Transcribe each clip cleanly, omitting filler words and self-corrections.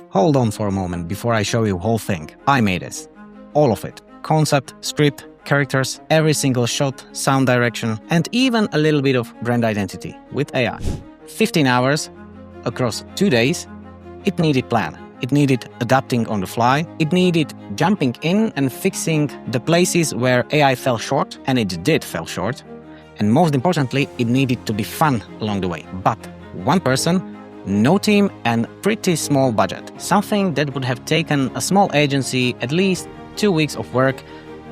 Hold on for a moment before I show you whole thing. I made this. All of it. Concept, script, characters, every single shot, sound direction, and even a little bit of brand identity with AI. 15 hours across 2 days. It needed plan. It needed adapting on the fly. It needed jumping in and fixing the places where AI fell short, and it did fall short. And most importantly, it needed to be fun along the way. But one person, no team, and pretty small budget. Something that would have taken a small agency at least 2 weeks of work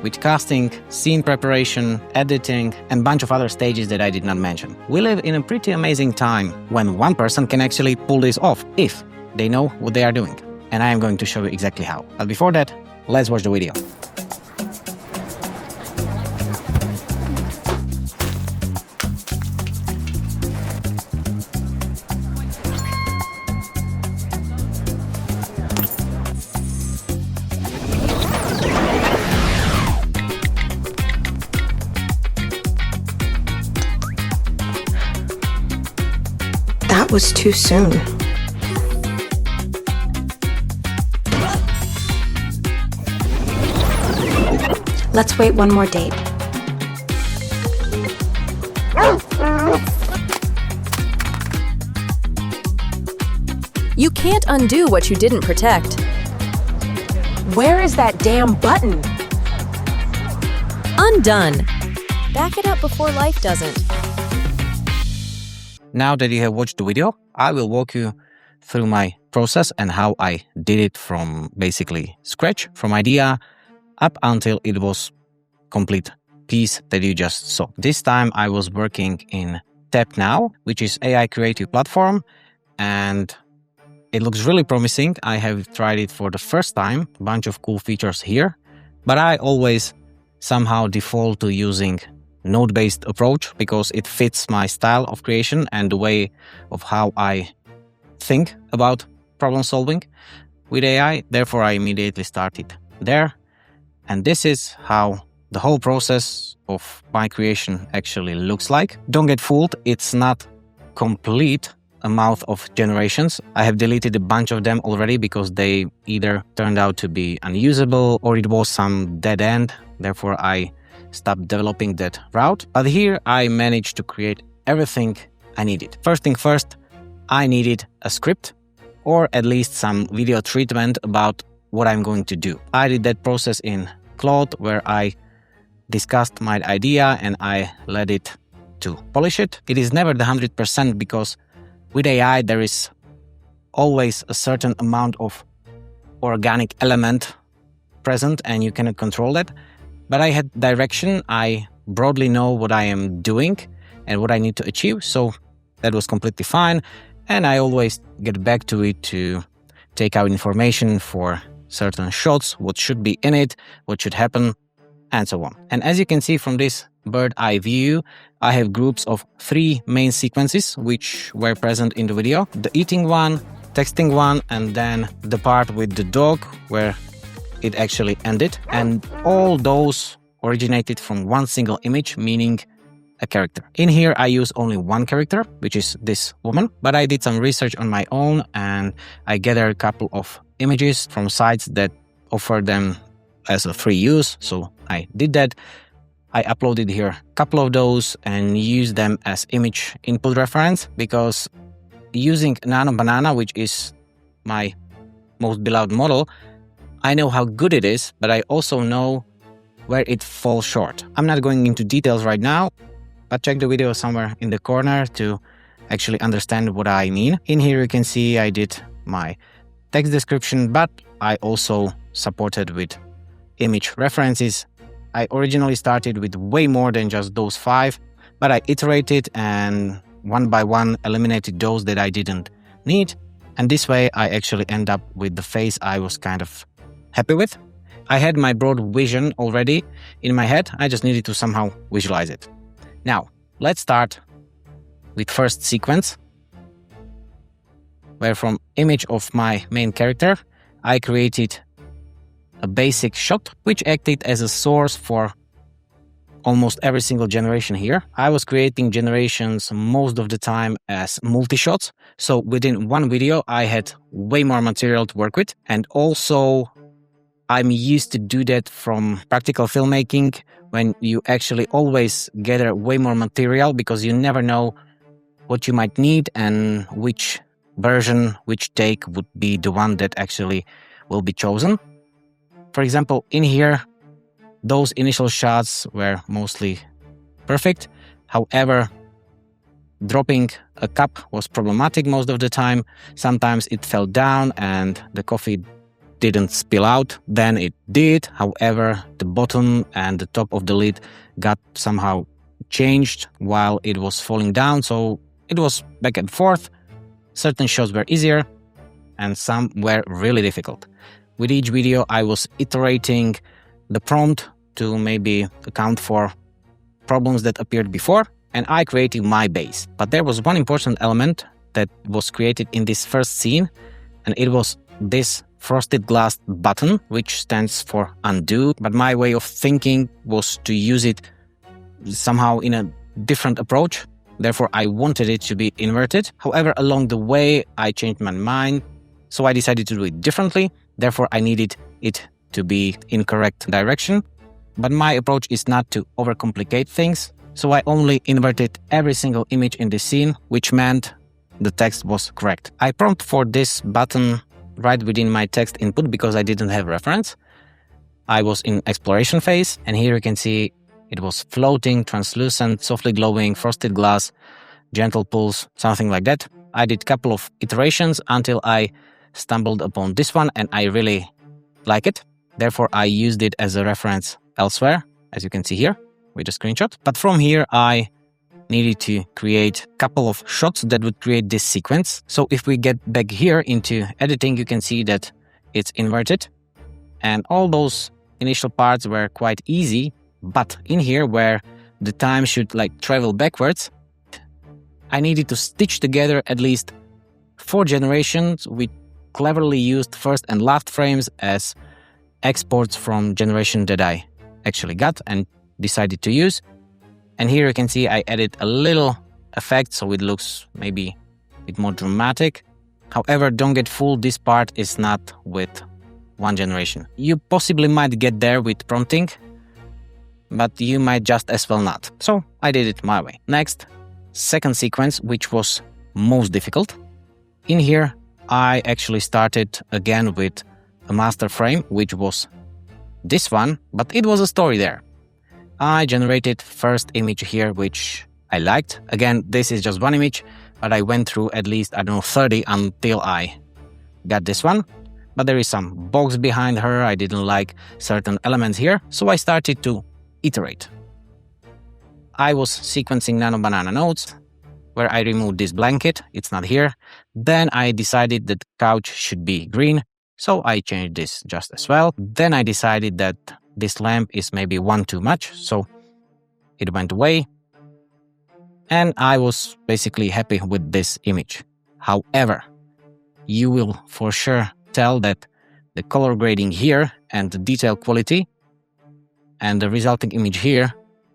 with casting, scene preparation, editing, and a bunch of other stages that I did not mention. We live in a pretty amazing time when one person can actually pull this off if they know what they are doing. And I am going to show you exactly how. But before that, let's watch the video. That was too soon. Let's wait one more date. You can't undo what you didn't protect. Where is that damn button? Undone. Back it up before life doesn't. Now that you have watched the video, I will walk you through my process and how I did it from basically scratch, from idea up until it was complete piece that you just saw. This time I was working in TapNow, which is AI creative platform, and it looks really promising. I have tried it for the first time, a bunch of cool features here, but I always somehow default to using node-based approach because it fits my style of creation and the way of how I think about problem solving with AI. Therefore, I immediately started there. And this is how the whole process of my creation actually looks like. Don't get fooled, it's not complete amount of generations. I have deleted a bunch of them already because they either turned out to be unusable or it was some dead end. Therefore, I stopped developing that route. But here I managed to create everything I needed. First thing first, I needed a script or at least some video treatment about what I'm going to do. I did that process in Claude where I discussed my idea and I let it to polish it. It is never the 100% because with AI there is always a certain amount of organic element present and you cannot control that. But I had direction, I broadly know what I am doing and what I need to achieve, so that was completely fine. And I always get back to it to take out information for certain shots, what should be in it, what should happen, and so on. And as you can see from this bird eye view, I have groups of 3 main sequences which were present in the video. The eating one, texting one, and then the part with the dog where it actually ended. And all those originated from one single image, meaning a character. In here, I use only one character, which is this woman, but I did some research on my own and I gathered a couple of images from sites that offer them as a free use. So I did that. I uploaded here a couple of those and used them as image input reference because using Nano Banana, which is my most beloved model, I know how good it is, but I also know where it falls short. I'm not going into details right now, but check the video somewhere in the corner to actually understand what I mean. In here you can see I did my text description, but I also supported with image references. I originally started with way more than just those 5, but I iterated and one by one eliminated those that I didn't need. And this way I actually end up with the face I was kind of happy with. I had my broad vision already in my head. I just needed to somehow visualize it. Now, let's start with first sequence, where from image of my main character, I created a basic shot, which acted as a source for almost every single generation here. I was creating generations most of the time as multi-shots. So within one video, I had way more material to work with. And also, I'm used to do that from practical filmmaking, when you actually always gather way more material because you never know what you might need and which version, which take would be the one that actually will be chosen. For example, in here, those initial shots were mostly perfect. However, dropping a cup was problematic most of the time. Sometimes it fell down and the coffee didn't spill out. Then it did. However, the bottom and the top of the lid got somehow changed while it was falling down. So it was back and forth. Certain shots were easier and some were really difficult. With each video, I was iterating the prompt to maybe account for problems that appeared before, and I created my base. But there was one important element that was created in this first scene, and it was this frosted glass button, which stands for undo. But my way of thinking was to use it somehow in a different approach. Therefore, I wanted it to be inverted. However, along the way, I changed my mind, so I decided to do it differently. Therefore, I needed it to be in correct direction. But my approach is not to overcomplicate things, so I only inverted every single image in the scene, which meant the text was correct. I prompt for this button right within my text input because I didn't have reference. I was in exploration phase, and here you can see it was floating, translucent, softly glowing, frosted glass, gentle pulse, something like that. I did a couple of iterations until I stumbled upon this one, and I really like it. Therefore, I used it as a reference elsewhere, as you can see here with a screenshot. But from here, I needed to create a couple of shots that would create this sequence. So if we get back here into editing, you can see that it's inverted. And all those initial parts were quite easy. But in here, where the time should travel backwards, I needed to stitch together at least 4 generations. We cleverly used first and last frames as exports from generation that I actually got and decided to use. And here you can see I added a little effect so it looks maybe a bit more dramatic. However, don't get fooled, this part is not with one generation. You possibly might get there with prompting, but you might just as well not. So I did it my way. Next, second sequence, which was most difficult. In here, I actually started again with a master frame, which was this one, but it was a story there. I generated first image here, which I liked. Again, this is just one image, but I went through at least, 30 until I got this one. But there is some box behind her. I didn't like certain elements here, so I started to iterate. I was sequencing Nano Banana nodes, where I removed this blanket. It's not here. Then I decided that the couch should be green, so I changed this just as well. Then I decided that this lamp is maybe one too much, so it went away. And I was basically happy with this image. However, you will for sure tell that the color grading here and the detail quality and the resulting image here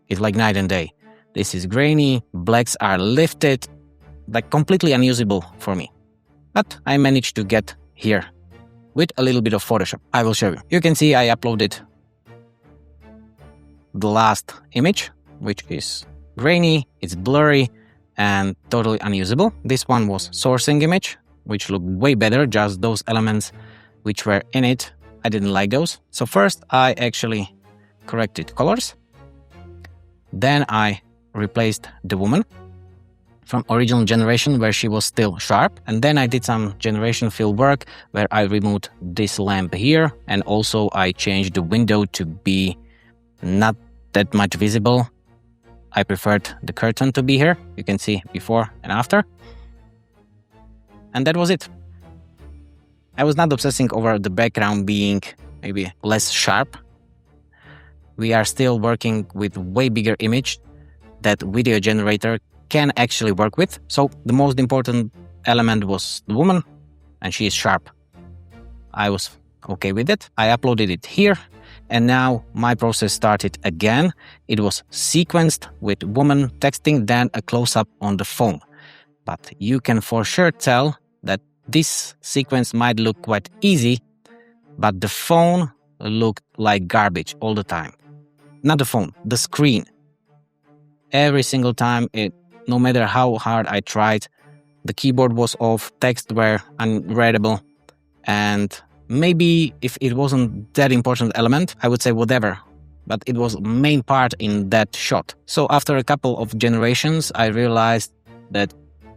is like night and day. This is grainy, blacks are lifted, completely unusable for me. But I managed to get here with a little bit of Photoshop. I will show you. You can see I uploaded the last image, which is grainy, it's blurry, and totally unusable. This one was sourcing image, which looked way better, just those elements which were in it, I didn't like those. So first I actually corrected colors. Then I replaced the woman from original generation where she was still sharp. And then I did some generation fill work where I removed this lamp here. And also I changed the window to be not that much visible. I preferred the curtain to be here. You can see before and after. And that was it. I was not obsessing over the background being maybe less sharp. We are still working with way bigger image that video generator can actually work with. So the most important element was the woman, and she is sharp. I was okay with it. I uploaded it here. And now my process started again. It was sequenced with woman texting, then a close-up on the phone. But you can for sure tell that this sequence might look quite easy, but the phone looked like garbage all the time. Not the phone, the screen. Every single time, no matter how hard I tried, the keyboard was off, text were unreadable, and maybe if it wasn't that important element, I would say whatever, but it was main part in that shot. So after a couple of generations, I realized that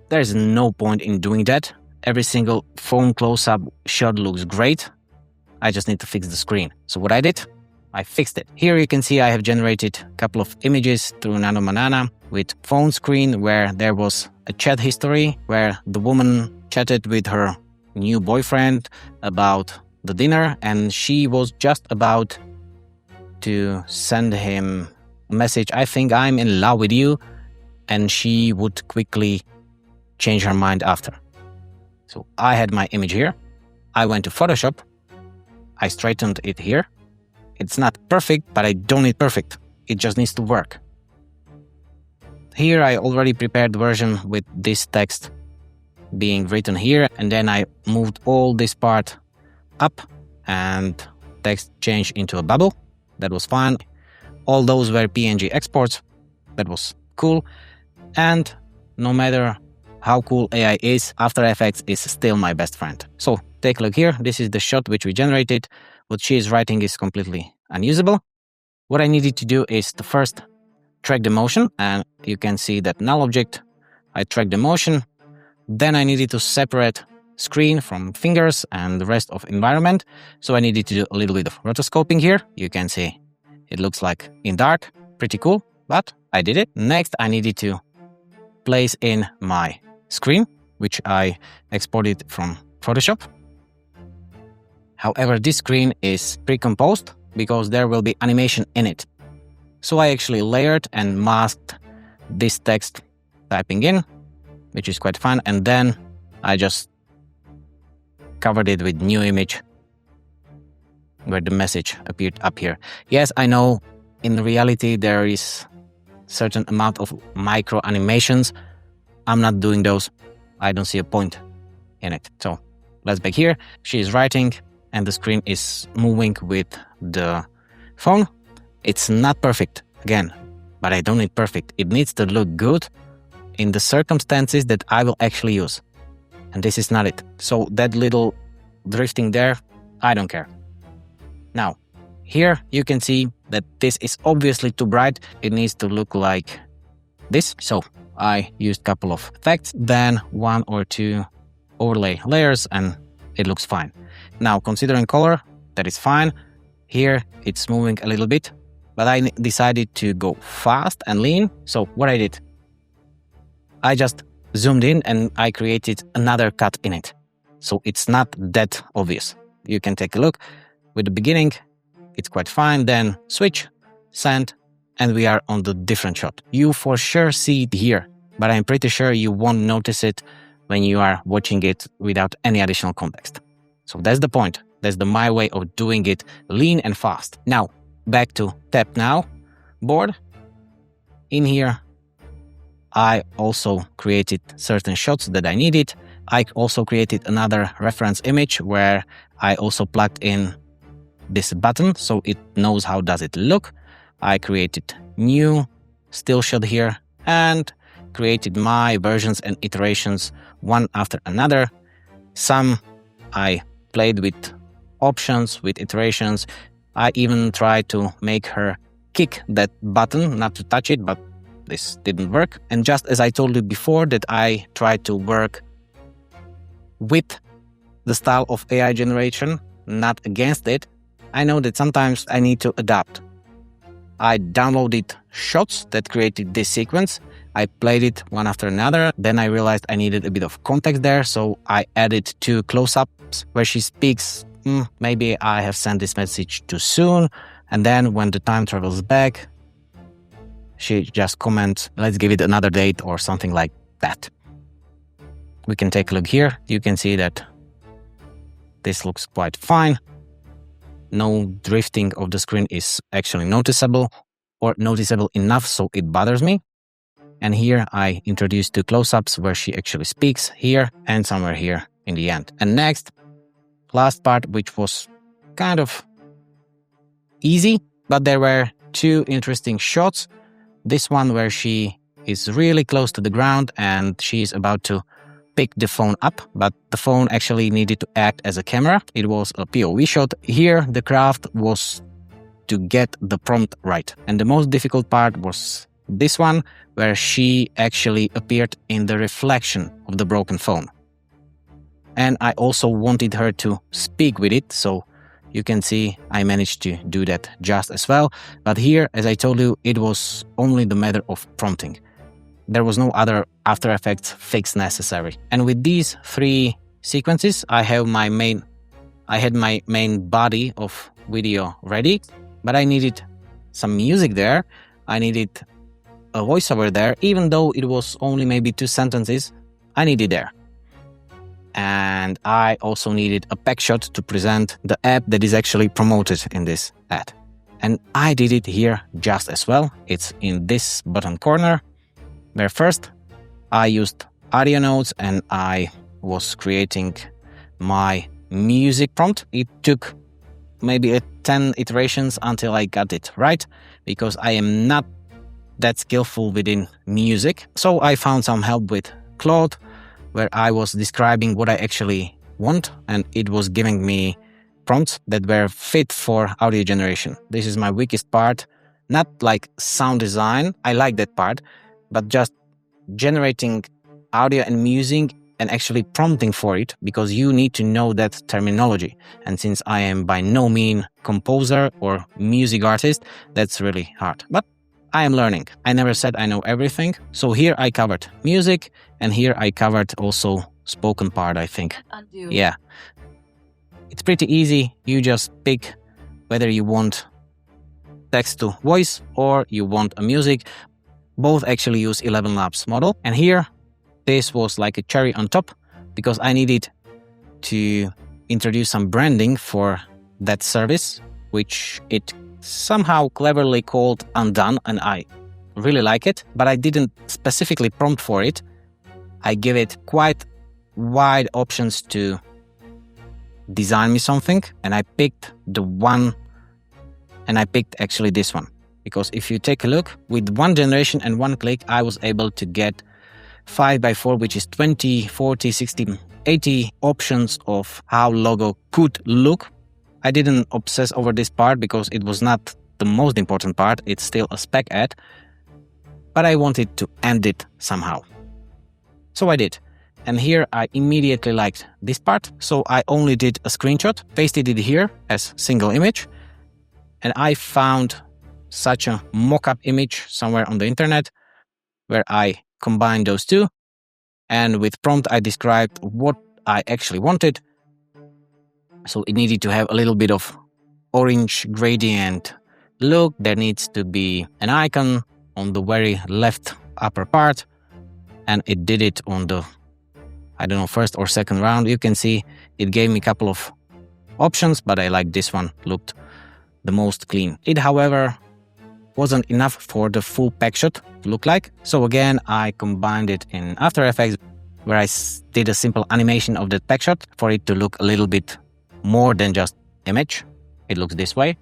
there is no point in doing that. Every single phone close-up shot looks great. I just need to fix the screen. So what I did, I fixed it. Here you can see I have generated a couple of images through Nano Banana with phone screen where there was a chat history where the woman chatted with her new boyfriend about the dinner, and she was just about to send him a message, I think I'm in love with you, and she would quickly change her mind after. So I had my image here. I went to Photoshop. I straightened it here. It's not perfect, but I don't need perfect. It just needs to work. Here I already prepared the version with this text being written here, and then I moved all this part up and text changed into a bubble. That was fine. All those were PNG exports. That was cool. And no matter how cool AI is, After Effects is still my best friend. So take a look here. This is the shot which we generated. What she is writing is completely unusable. What I needed to do is to first track the motion, and you can see that null object. I track the motion. Then I needed to separate screen from fingers and the rest of environment. So I needed to do a little bit of rotoscoping here. You can see it looks like in dark, pretty cool, but I did it. Next, I needed to place in my screen, which I exported from Photoshop. However, this screen is pre-composed because there will be animation in it. So I actually layered and masked this text typing in, which is quite fun. And then I just covered it with new image where the message appeared up here. Yes, I know in reality there is certain amount of micro animations. I'm not doing those. I don't see a point in it. So let's back here. She is writing and the screen is moving with the phone. It's not perfect, again, but I don't need perfect. It needs to look good in the circumstances that I will actually use. And this is not it. So that little drifting there, I don't care. Now, here you can see that this is obviously too bright. It needs to look like this. So I used a couple of effects, then 1 or 2 overlay layers, and it looks fine. Now, considering color, that is fine. Here it's moving a little bit, but I decided to go fast and lean. So what I did, I just zoomed in and I created another cut in it. So it's not that obvious. You can take a look. With the beginning, it's quite fine. Then switch, send, and we are on the different shot. You for sure see it here, but I'm pretty sure you won't notice it when you are watching it without any additional context. So that's the point. That's my way of doing it lean and fast. Now, back to TapNow board. In here, I also created certain shots that I needed. I also created another reference image where I also plugged in this button so it knows how does it look. I created new still shot here and created my versions and iterations one after another. Some I played with options, with iterations. I even tried to make her kick that button, not to touch it, but this didn't work. And just as I told you before that I tried to work with the style of AI generation, not against it, I know that sometimes I need to adapt. I downloaded shots that created this sequence. I played it one after another. Then I realized I needed a bit of context there. So I added 2 close-ups where she speaks, maybe I have sent this message too soon. And then when the time travels back, she just comments, let's give it another date or something like that. We can take a look here. You can see that this looks quite fine. no drifting of the screen is actually noticeable or noticeable enough so it bothers me. And here I introduce 2 close-ups where she actually speaks here and somewhere here in the end. And next, last part, which was kind of easy, but there were 2 interesting shots. This one where she is really close to the ground and she is about to pick the phone up, but the phone actually needed to act as a camera. It was a POV shot. Here the craft was to get the prompt right. And the most difficult part was this one, where she actually appeared in the reflection of the broken phone. And I also wanted her to speak with it, so you can see I managed to do that just as well. But here, as I told you, it was only the matter of prompting. There was no other After Effects fix necessary. And with these 3 sequences, I had my main body of video ready, but I needed some music there. I needed a voiceover there, even though it was only maybe 2 sentences, I needed there. And I also needed a packshot to present the app that is actually promoted in this ad. And I did it here just as well. It's in this bottom corner, where first I used audio notes and I was creating my music prompt. It took maybe 10 iterations until I got it right, because I am not that skillful within music. So I found some help with Claude, where I was describing what I actually want, and it was giving me prompts that were fit for audio generation. This is my weakest part, not like sound design, I like that part, but just generating audio and music and actually prompting for it, because you need to know that terminology. And since I am by no means composer or music artist, that's really hard. But I am learning. I never said I know everything. So here I covered music, and here I covered also spoken part, I think. Undo. Yeah. It's pretty easy. You just pick whether you want text to voice or you want a music. Both actually use 11 Labs model. And here, this was like a cherry on top, because I needed to introduce some branding for that service, which it somehow cleverly called Undone, and I really like it, but I didn't specifically prompt for it. I give it quite wide options to design me something, and I picked actually this one. Because if you take a look, with 1 generation and 1 click, I was able to get 5x4, which is 20, 40, 60, 80 options of how logo could look. I didn't obsess over this part because it was not the most important part. It's still a spec ad, but I wanted to end it somehow. So I did. And here I immediately liked this part. So I only did a screenshot, pasted it here as single image. And I found such a mock-up image somewhere on the internet where I combined those 2. And with prompt, I described what I actually wanted. So it needed to have a little bit of orange gradient look. There needs to be an icon on the very left upper part. And it did it on the, I don't know, first or second round. You can see it gave me a couple of options, but I like this one, looked the most clean. It, however, wasn't enough for the full packshot to look like. So again, I combined it in After Effects, where I did a simple animation of the packshot for it to look a little bit more than just image. It looks this way.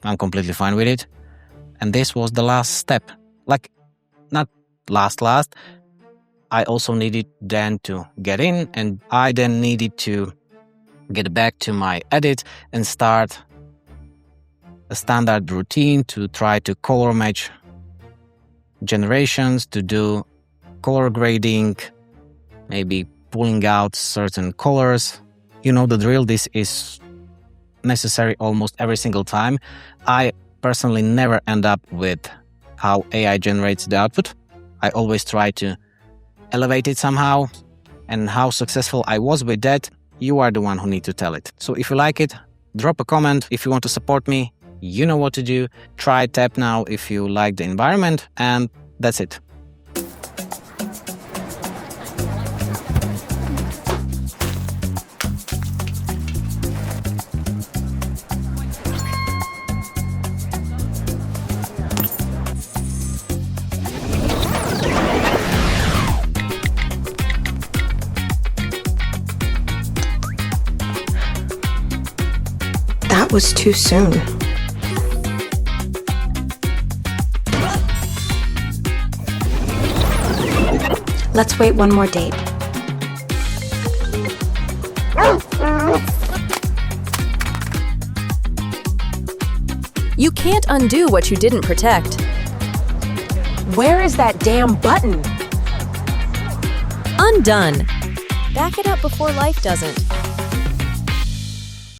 I'm completely fine with it. And this was the last step. Like, not last. I also needed then to get in, and I then needed to get back to my edit and start a standard routine to try to color match generations, to do color grading, maybe pulling out certain colors. You know the drill. This is necessary almost every single time. I personally never end up with how AI generates the output. I always try to elevate it somehow, and how successful I was with that, you are the one who need to tell it. So if you like it, drop a comment. If you want to support me, you know what to do. Try TapNow if you like the environment, and that's it. was too soon. Let's wait one more date. You can't undo what you didn't protect. Where is that damn button? Undone. Back it up before life doesn't.